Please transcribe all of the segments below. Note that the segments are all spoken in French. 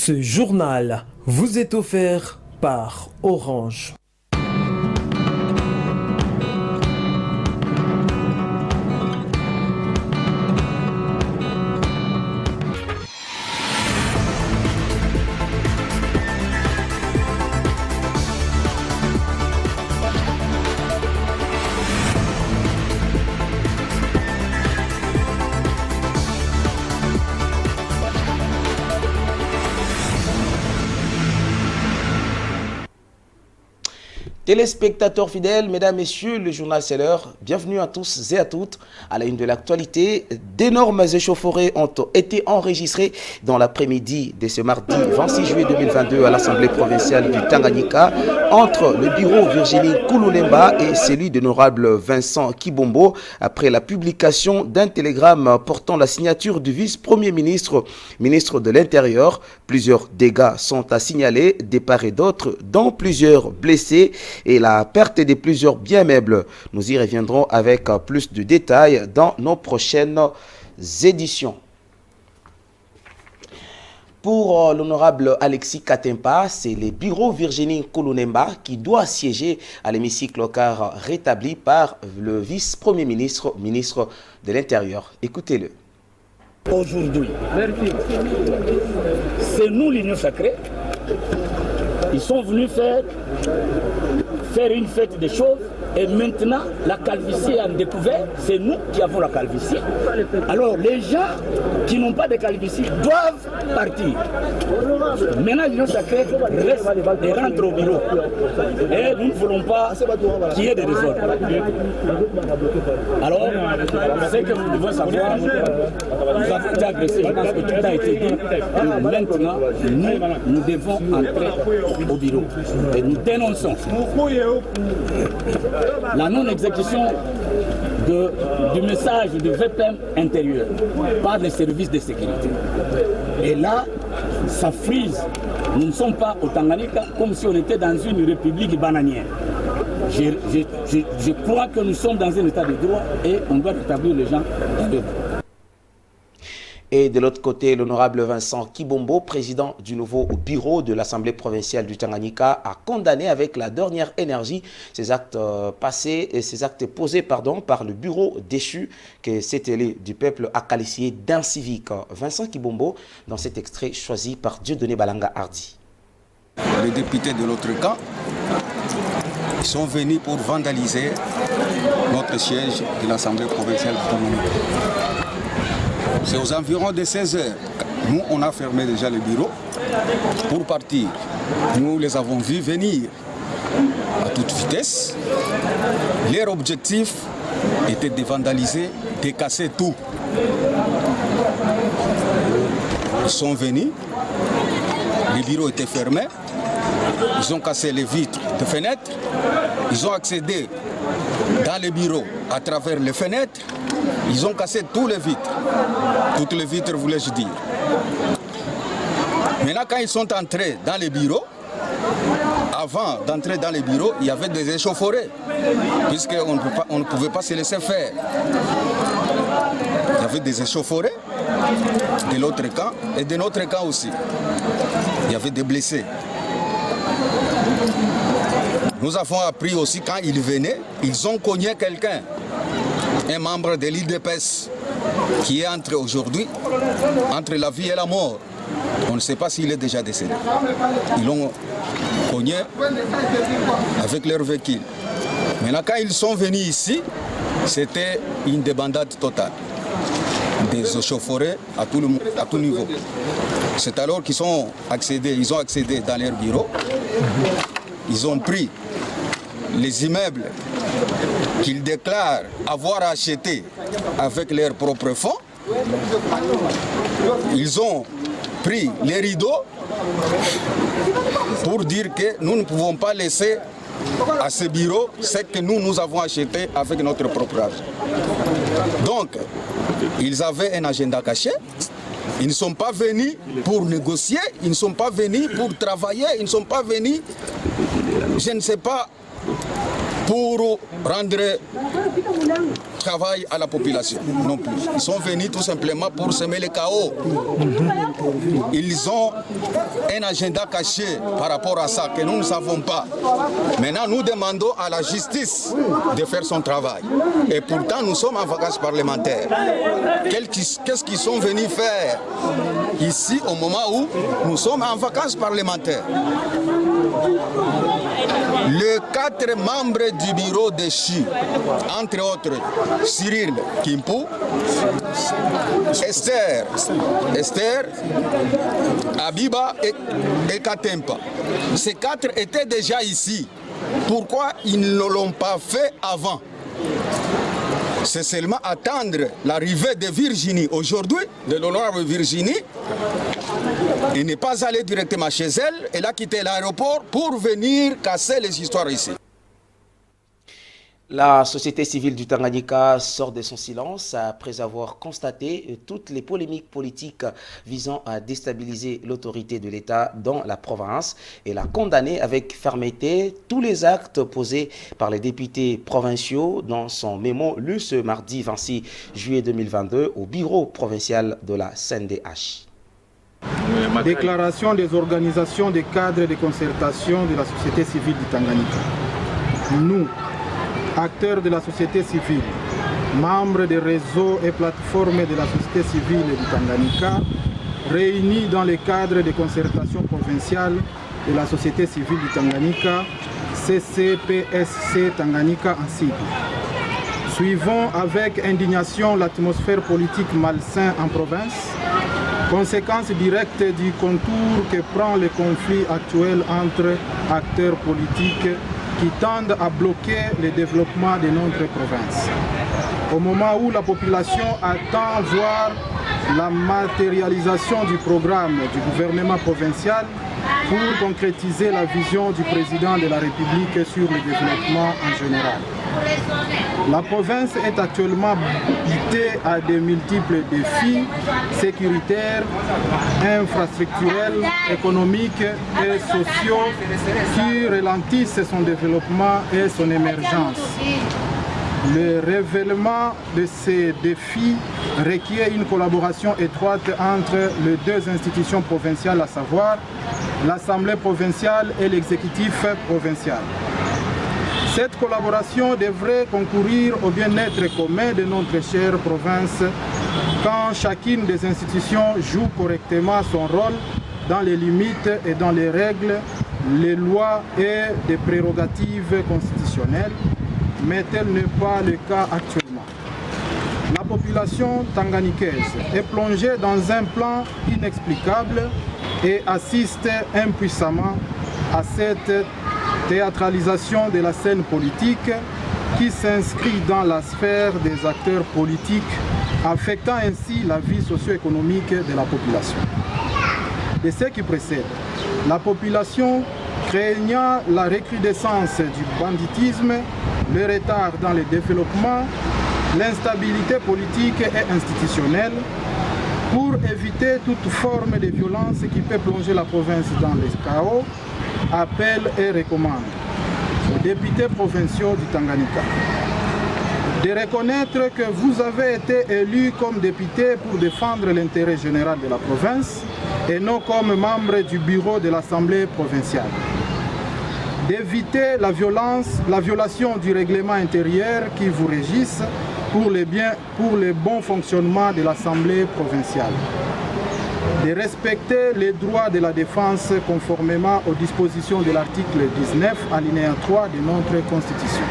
Ce journal vous est offert par Orange. Téléspectateurs fidèles, mesdames, messieurs, le journal c'est l'heure. Bienvenue à tous et à toutes à la une de l'actualité. D'énormes échauffourées ont été enregistrées dans l'après-midi de ce mardi 26 juillet 2022 à l'Assemblée provinciale du Tanganyika entre le bureau Virginie Koulounemba et celui de l'honorable Vincent Kibombo après la publication d'un télégramme portant la signature du vice-premier ministre, ministre de l'Intérieur. Plusieurs dégâts sont à signaler, de part et d'autre, dont plusieurs blessés et la perte de plusieurs biens meubles. Nous y reviendrons avec plus de détails dans nos prochaines éditions. Pour l'honorable Alexis Katempa, c'est le bureau Virginie Koulounemba qui doit siéger à l'hémicycle car rétabli par le vice-premier ministre, ministre de l'Intérieur. Écoutez-le. Aujourd'hui, c'est nous l'Union sacrée. Ils sont venus faire une fête des choses et maintenant la calvitie est en découvert, c'est nous qui avons la calvitie. Alors les gens qui n'ont pas de calvitie doivent partir. Maintenant l'Union sacrée reste et rentre au bureau. Et nous ne voulons pas qu'il y ait des désordres. Alors, ce que nous devons savoir, nous avons été agressés, je pense que tout a été dit. Maintenant, nous devons entrer au bureau. Et nous dénonçons la non-exécution du message du VPM intérieur par les services de sécurité. Et là, ça frise. Nous ne sommes pas au Tanganyika comme si on était dans une république bananière. Je crois que nous sommes dans un état de droit et on doit rétablir les gens dans le droit. Et de l'autre côté, l'honorable Vincent Kibombo, président du nouveau bureau de l'Assemblée provinciale du Tanganyika, a condamné avec la dernière énergie ces actes posés par le bureau déchu que cet élu du peuple a qualifié d'incivique. Vincent Kibombo, dans cet extrait choisi par Dieudonné Balanga Hardy. Les députés de l'autre camp sont venus pour vandaliser notre siège de l'Assemblée provinciale du Tanganyika. C'est aux environs de 16 heures. Nous, on a fermé déjà le bureau pour partir. Nous les avons vus venir à toute vitesse. Leur objectif était de vandaliser, de casser tout. Ils sont venus, le bureau était fermé, ils ont cassé les vitres de fenêtres, ils ont accédé dans le bureau à travers les fenêtres, ils ont cassé tous les vitres. Toutes les vitres, voulais-je dire. Maintenant, quand ils sont entrés dans les bureaux, avant d'entrer dans les bureaux, il y avait des échauffourées, puisqu'on ne pouvait pas se laisser faire. Il y avait des échauffourées de l'autre camp et de notre camp aussi. Il y avait des blessés. Nous avons appris aussi quand ils venaient, ils ont cogné quelqu'un, un membre de l'IDPS qui est entré aujourd'hui entre la vie et la mort. On ne sait pas s'il est déjà décédé. Ils l'ont cogné avec leur véhicule. Maintenant, quand ils sont venus ici, c'était une débandade totale. Des échauffourées à tout niveau. C'est alors qu'ils ont accédé dans leur bureau. Ils ont pris les immeubles qu'ils déclarent avoir achetés avec leurs propres fonds. Ils ont pris les rideaux pour dire que nous ne pouvons pas laisser à ce bureau ce que nous avons acheté avec notre propre argent. Donc, ils avaient un agenda caché. Ils ne sont pas venus pour négocier, ils ne sont pas venus pour travailler, ils ne sont pas venus, je ne sais pas, pour rendre travail à la population, non plus. Ils sont venus tout simplement pour semer le chaos. Ils ont un agenda caché par rapport à ça que nous ne savons pas. Maintenant, nous demandons à la justice de faire son travail. Et pourtant, nous sommes en vacances parlementaires. Qu'est-ce qu'ils sont venus faire ici au moment où nous sommes en vacances parlementaires? Les 4 membres du bureau de CHI, entre autres Cyril Kimpou, Esther, Abiba et Katempa. Ces 4 étaient déjà ici. Pourquoi ils ne l'ont pas fait avant? C'est seulement attendre l'arrivée de Virginie aujourd'hui, de l'honorable Virginie, et ne pas aller directement chez elle. Elle a quitté l'aéroport pour venir casser les histoires ici. La société civile du Tanganyika sort de son silence après avoir constaté toutes les polémiques politiques visant à déstabiliser l'autorité de l'État dans la province. Elle a condamné avec fermeté tous les actes posés par les députés provinciaux dans son mémo lu ce mardi 26 juillet 2022 au bureau provincial de la CNDH. Déclaration des organisations des cadres de concertation de la société civile du Tanganyika. Nous, acteurs de la société civile, membres des réseaux et plateformes de la société civile du Tanganyika, réunis dans le cadre de concertation provinciale de la société civile du Tanganyika, CCPSC Tanganyika en sigle. Suivons avec indignation l'atmosphère politique malsaine en province, conséquence directe du contour que prend le conflit actuel entre acteurs politiques qui tendent à bloquer le développement de notre province. Au moment où la population attend voir la matérialisation du programme du gouvernement provincial pour concrétiser la vision du président de la République sur le développement en général. La province est actuellement butée à de multiples défis sécuritaires, infrastructurels, économiques et sociaux qui ralentissent son développement et son émergence. Le révèlement de ces défis requiert une collaboration étroite entre les 2 institutions provinciales, à savoir l'Assemblée provinciale et l'exécutif provincial. Cette collaboration devrait concourir au bien-être commun de notre chère province quand chacune des institutions joue correctement son rôle dans les limites et dans les règles, les lois et des prérogatives constitutionnelles, mais tel n'est pas le cas actuellement. La population tanganikaise est plongée dans un plan inexplicable et assiste impuissamment à cette théâtralisation de la scène politique qui s'inscrit dans la sphère des acteurs politiques, affectant ainsi la vie socio-économique de la population. De ce qui précède, la population, craignant la recrudescence du banditisme, le retard dans le développement, l'instabilité politique et institutionnelle, pour éviter toute forme de violence qui peut plonger la province dans le chaos, appelle et recommande aux députés provinciaux du Tanganyika de reconnaître que vous avez été élus comme députés pour défendre l'intérêt général de la province et non comme membres du bureau de l'Assemblée provinciale. D'éviter la violation du règlement intérieur qui vous régisse pour le bon fonctionnement de l'Assemblée provinciale. De respecter les droits de la défense conformément aux dispositions de l'article 19, alinéa 3 de notre Constitution.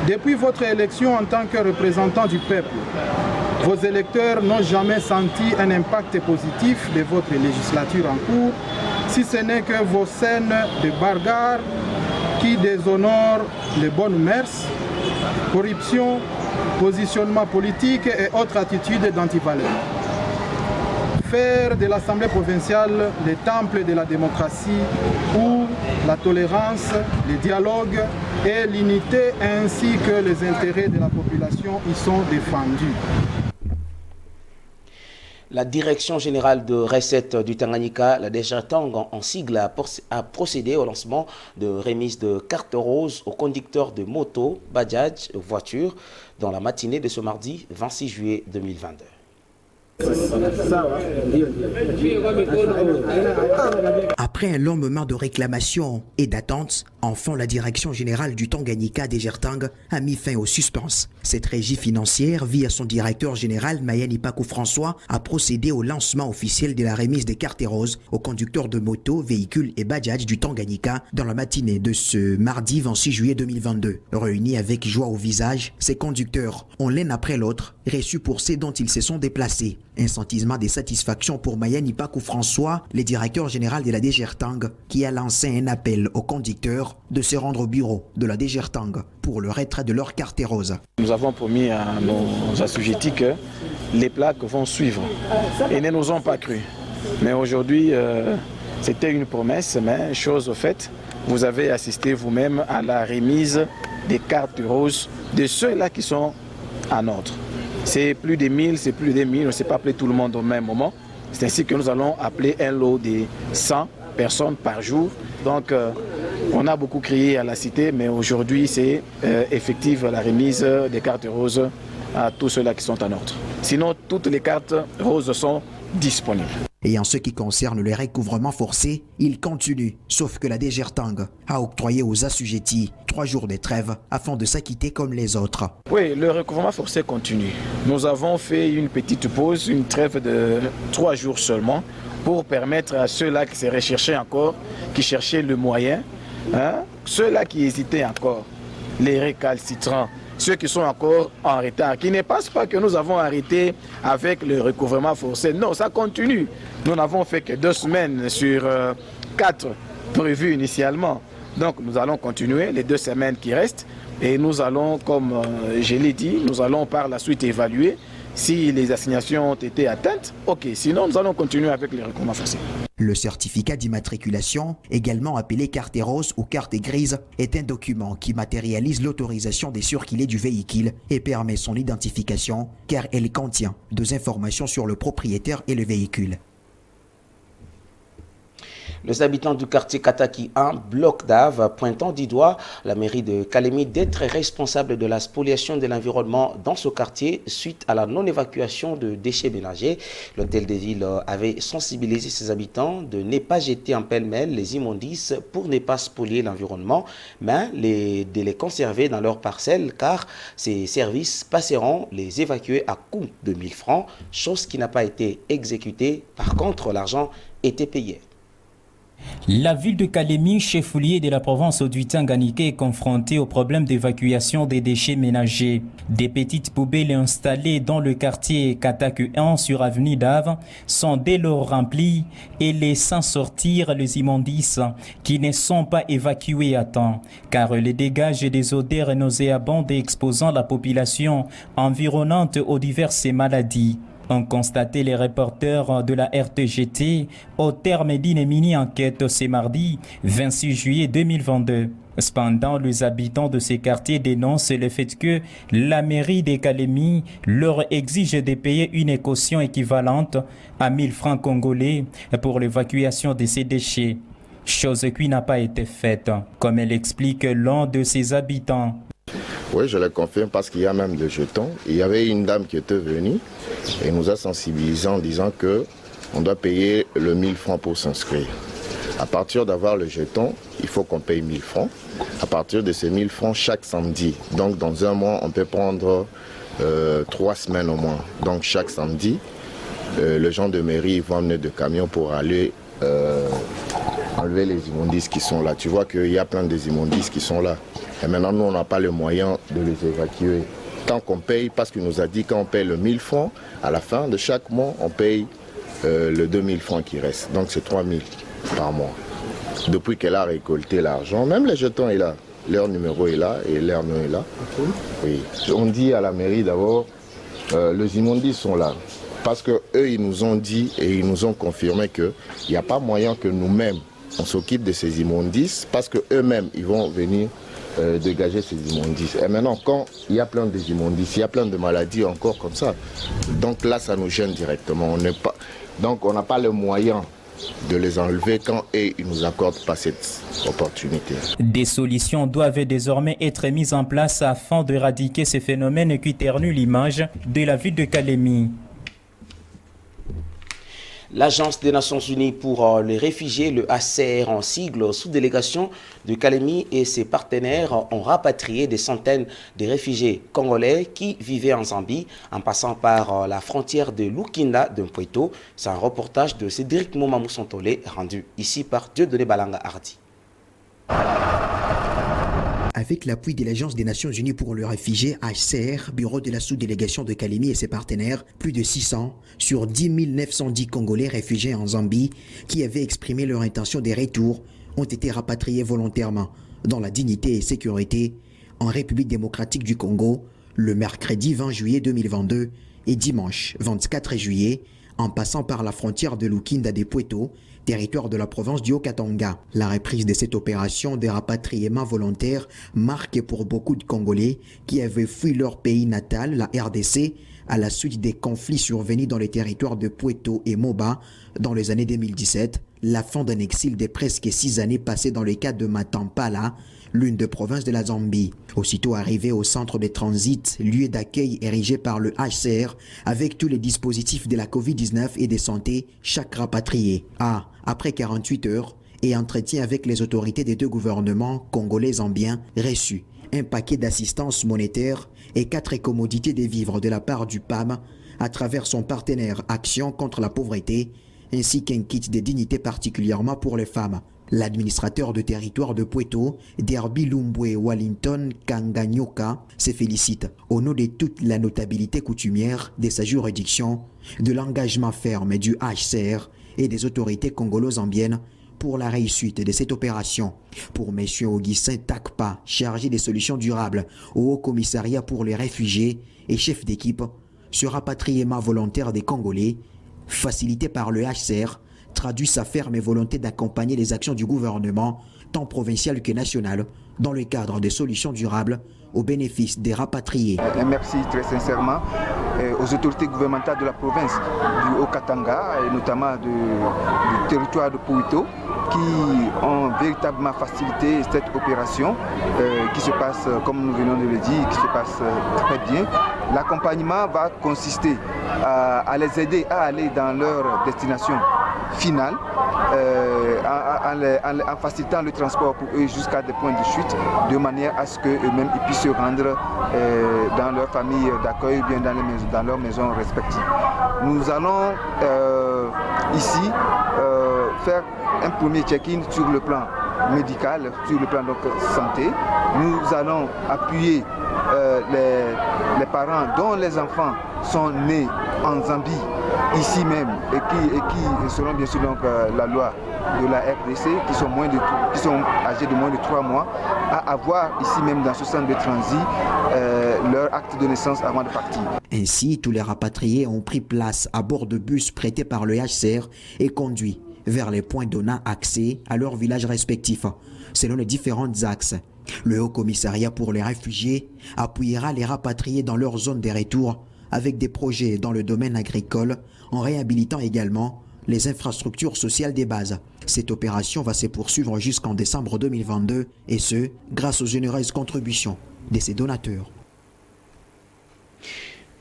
Depuis votre élection en tant que représentant du peuple, vos électeurs n'ont jamais senti un impact positif de votre législature en cours, si ce n'est que vos scènes de bagarre qui déshonorent les bonnes mœurs, corruption, positionnement politique et autres attitudes d'antivaleurs. Faire de l'Assemblée provinciale le temple de la démocratie où la tolérance, le dialogue et l'unité ainsi que les intérêts de la population y sont défendus. La Direction générale de recettes du Tanganyika, la DGRTANG en sigle, a procédé au lancement de remise de cartes roses aux conducteurs de motos, bajaj, voitures dans la matinée de ce mardi 26 juillet 2022. Après un long moment de réclamation et d'attente, enfin la direction générale du Tanganyika DGRTANG a mis fin au suspense. Cette régie financière, via son directeur général Mayani Pakou François, a procédé au lancement officiel de la remise des cartes roses aux conducteurs de motos, véhicules et bajaj du Tanganyika dans la matinée de ce mardi 26 juillet 2022. Réunis avec joie au visage, ces conducteurs ont l'un après l'autre reçu pour ce dont ils se sont déplacés. Un sentiment de satisfaction pour Mayani Pakou François, le directeur général de la DGRTANG, qui a lancé un appel aux conducteurs de se rendre au bureau de la DGRTANG pour le retrait de leurs cartes roses. Nous avons promis à nos assujettis que les plaques vont suivre et ne nous ont pas cru. Mais aujourd'hui, c'était une promesse, mais chose au fait, vous avez assisté vous-même à la remise des cartes roses de ceux-là qui sont en ordre. C'est plus de 1000, c'est plus de 1000, on ne sait pas appeler tout le monde au même moment. C'est ainsi que nous allons appeler un lot de 100 personnes par jour. Donc on a beaucoup crié à la cité, mais aujourd'hui c'est effective la remise des cartes roses à tous ceux-là qui sont en ordre. Sinon, toutes les cartes roses sont disponibles. Et en ce qui concerne le recouvrement forcé, il continue, sauf que la DGRTANG a octroyé aux assujettis 3 jours de trêve afin de s'acquitter comme les autres. Oui, le recouvrement forcé continue. Nous avons fait une petite pause, une trêve de 3 jours seulement, pour permettre à ceux-là qui se recherchaient encore, qui cherchaient le moyen, ceux-là qui hésitaient encore, les récalcitrants, ceux qui sont encore en retard, qui ne pensent pas que nous avons arrêté avec le recouvrement forcé. Non, ça continue. Nous n'avons fait que 2 semaines sur 4 prévues initialement. Donc nous allons continuer les 2 semaines qui restent et nous allons, comme je l'ai dit, nous allons par la suite évaluer si les assignations ont été atteintes. Ok, sinon nous allons continuer avec les recouvrements forcés. Le certificat d'immatriculation, également appelé carte rose ou carte grise, est un document qui matérialise l'autorisation de circuler du véhicule et permet son identification car elle contient des informations sur le propriétaire et le véhicule. Les habitants du quartier Kataki 1, bloc d'Ave, pointant du doigt la mairie de Kalemi d'être responsable de la spoliation de l'environnement dans ce quartier suite à la non-évacuation de déchets ménagers. L'hôtel de ville avait sensibilisé ses habitants de ne pas jeter en pêle-mêle les immondices pour ne pas spolier l'environnement, mais de les conserver dans leurs parcelles car ces services passeront les évacuer à coût de 1000 francs, chose qui n'a pas été exécutée. Par contre, l'argent était payé. La ville de Kalemi, chef-lieu de la province du Tanganyika, est confrontée au problème d'évacuation des déchets ménagers. Des petites poubelles installées dans le quartier Kataku 1 sur avenue d'Ave sont dès lors remplies et laissant sortir les immondices qui ne sont pas évacués à temps, car les dégagent des odeurs nauséabondes exposant la population environnante aux diverses maladies. Ont constaté les reporters de la RTGT au terme d'une mini-enquête ce mardi 26 juillet 2022. Cependant, les habitants de ces quartiers dénoncent le fait que la mairie de Kalemi leur exige de payer une caution équivalente à 1000 francs congolais pour l'évacuation de ces déchets. Chose qui n'a pas été faite, comme l'explique l'un de ses habitants. Oui, je le confirme parce qu'il y a même des jetons. Il y avait une dame qui était venue et nous a sensibilisés en disant qu'on doit payer le 1000 francs pour s'inscrire. À partir d'avoir le jeton, il faut qu'on paye 1000 francs. À partir de ces 1000 francs chaque samedi. Donc dans un mois, on peut prendre 3 semaines au moins. Donc chaque samedi, les gens de mairie vont amener des camions pour aller enlever les immondices qui sont là. Tu vois qu'il y a plein d'immondices qui sont là. Et maintenant, nous, on n'a pas le moyen de les évacuer. Tant qu'on paye, parce qu'il nous a dit qu'on paye le 1000 francs, à la fin de chaque mois, on paye le 2000 francs qui reste. Donc c'est 3000 par mois. Depuis qu'elle a récolté l'argent, même les jetons est là. Leur numéro est là et leur nom est là. Oui. On dit à la mairie d'abord, les immondices sont là. Parce qu'eux, ils nous ont dit et ils nous ont confirmé qu'il n'y a pas moyen que nous-mêmes, on s'occupe de ces immondices parce qu'eux-mêmes, ils vont venir dégager ces immondices. Et maintenant, quand il y a plein d'immondices, il y a plein de maladies encore comme ça. Donc là, ça nous gêne directement. Donc on n'a pas le moyen de les enlever quand ils ne nous accordent pas cette opportunité. Des solutions doivent désormais être mises en place afin d'éradiquer ces phénomènes qui ternuent l'image de la ville de Kalemi. L'Agence des Nations Unies pour les réfugiés, le HCR en sigle, sous délégation de Kalemi et ses partenaires ont rapatrié des centaines de réfugiés congolais qui vivaient en Zambie en passant par la frontière de Lukinda de Mpweto. C'est un reportage de Cédric Momamou Sontolé rendu ici par Dieudonné Balanga Hardy. Avec l'appui de l'Agence des Nations Unies pour le réfugié HCR, bureau de la sous-délégation de Kalemi et ses partenaires, plus de 600 sur 10 910 Congolais réfugiés en Zambie qui avaient exprimé leur intention de retour ont été rapatriés volontairement dans la dignité et sécurité en République démocratique du Congo le mercredi 20 juillet 2022 et dimanche 24 juillet en passant par la frontière de Lukinda de Mpweto, territoire de la province du Haut-Katanga. La reprise de cette opération de rapatriement volontaire marque pour beaucoup de Congolais qui avaient fui leur pays natal, la RDC, à la suite des conflits survenus dans les territoires de Mpweto et Moba dans les années 2017, la fin d'un exil de presque 6 années passées dans le cadre de Matampala, l'une des provinces de la Zambie. Aussitôt arrivé au centre de transit, lieu d'accueil érigé par le HCR avec tous les dispositifs de la Covid-19 et de santé, chaque rapatrié a, après 48 heures et entretien avec les autorités des deux gouvernements congolais zambiens, reçu un paquet d'assistance monétaire et 4 commodités des vivres de la part du PAM à travers son partenaire Action contre la pauvreté, ainsi qu'un kit de dignité particulièrement pour les femmes. L'administrateur de territoire de Mpweto, Derby Lumbwe Wellington Kanganyoka, se félicite au nom de toute la notabilité coutumière de sa juridiction, de l'engagement ferme du HCR et des autorités congolo-zambiennes pour la réussite de cette opération. Pour M. Augustin Takpa, chargé des solutions durables au Haut Commissariat pour les réfugiés et chef d'équipe, ce rapatriement volontaire des Congolais, facilité par le HCR, traduit sa ferme volonté d'accompagner les actions du gouvernement, tant provincial que national, dans le cadre des solutions durables au bénéfice des rapatriés. Un merci très sincèrement aux autorités gouvernementales de la province du Haut-Katanga et notamment du territoire de Mpweto qui ont véritablement facilité cette opération qui se passe, comme nous venons de le dire, qui se passe très bien. L'accompagnement va consister à les aider à aller dans leur destination finale en facilitant le transport pour eux jusqu'à des points de chute de manière à ce qu'eux-mêmes puissent se rendre dans leur famille d'accueil ou bien dans leurs maisons respectives. Nous allons ici faire un premier check-in sur le plan médical, sur le plan donc santé. Nous allons appuyer les parents dont les enfants sont nés en Zambie, ici même, et qui selon bien sûr donc, la loi de la RDC, qui sont âgés de moins de 3 mois, à avoir ici même dans ce centre de transit leur acte de naissance avant de partir. Ainsi, tous les rapatriés ont pris place à bord de bus prêtés par le HCR et conduits vers les points donnant accès à leurs villages respectifs, selon les différents axes. Le Haut Commissariat pour les réfugiés appuiera les rapatriés dans leur zone de retour avec des projets dans le domaine agricole, en réhabilitant également les infrastructures sociales des bases. Cette opération va se poursuivre jusqu'en décembre 2022, et ce, grâce aux généreuses contributions de ses donateurs.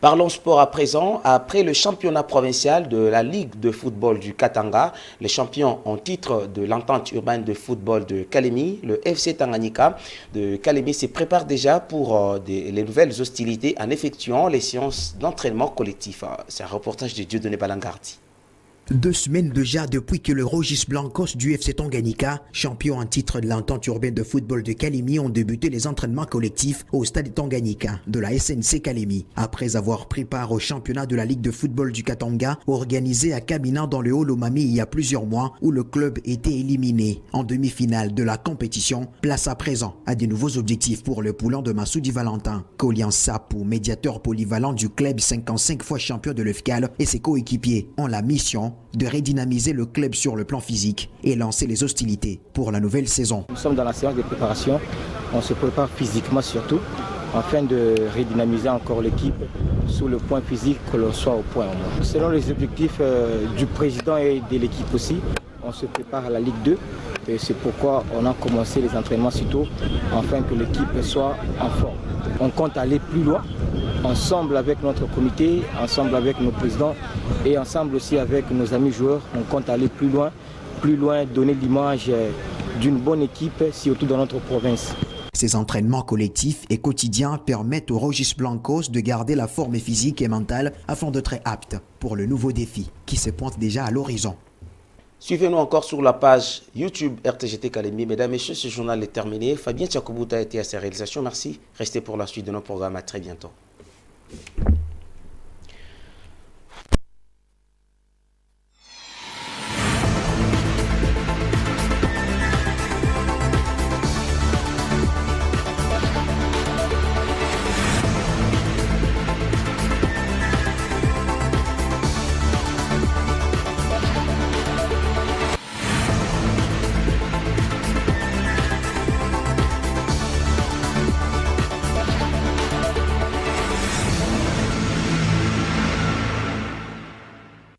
Parlons sport à présent. Après le championnat provincial de la Ligue de football du Katanga, les champions en titre de l'entente urbaine de football de Kalemi, le FC Tanganyika de Kalemi se prépare déjà pour les nouvelles hostilités en effectuant les séances d'entraînement collectif. C'est un reportage de Dieudonné Balanga Hardy. 2 semaines déjà depuis que le Rogis Blancos du FC Tanganyika, champion en titre de l'entente urbaine de football de Kalemi, ont débuté les entraînements collectifs au stade Tanganyika de la SNC Kalemi. Après avoir pris part au championnat de la Ligue de football du Katanga, organisé à Kamina dans le Haut-Lomami il y a plusieurs mois, où le club était éliminé en demi-finale de la compétition, place à présent à de nouveaux objectifs pour le poulain de Massoudi Valentin. Kolian Sapou, médiateur polyvalent du club 55 fois champion de l'EFCAL, et ses coéquipiers ont la mission de redynamiser le club sur le plan physique et lancer les hostilités pour la nouvelle saison. Nous sommes dans la séance de préparation, on se prépare physiquement surtout, afin de redynamiser encore l'équipe sur le point physique, que l'on soit au point. Selon les objectifs du président et de l'équipe aussi, on se prépare à la Ligue 2 et c'est pourquoi on a commencé les entraînements si tôt, afin que l'équipe soit en forme. On compte aller plus loin, ensemble avec notre comité, ensemble avec nos présidents et ensemble aussi avec nos amis joueurs. On compte aller plus loin, donner l'image d'une bonne équipe, surtout dans notre province. Ces entraînements collectifs et quotidiens permettent aux Rojis Blancos de garder la forme physique et mentale afin d'être aptes pour le nouveau défi qui se pointe déjà à l'horizon. Suivez-nous encore sur la page YouTube RTGT Kalemi. Mesdames et messieurs, ce journal est terminé. Fabien Tchakobouta a été à sa réalisation. Merci. Restez pour la suite de nos programmes. À très bientôt.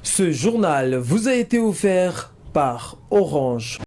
Ce journal vous a été offert par Orange.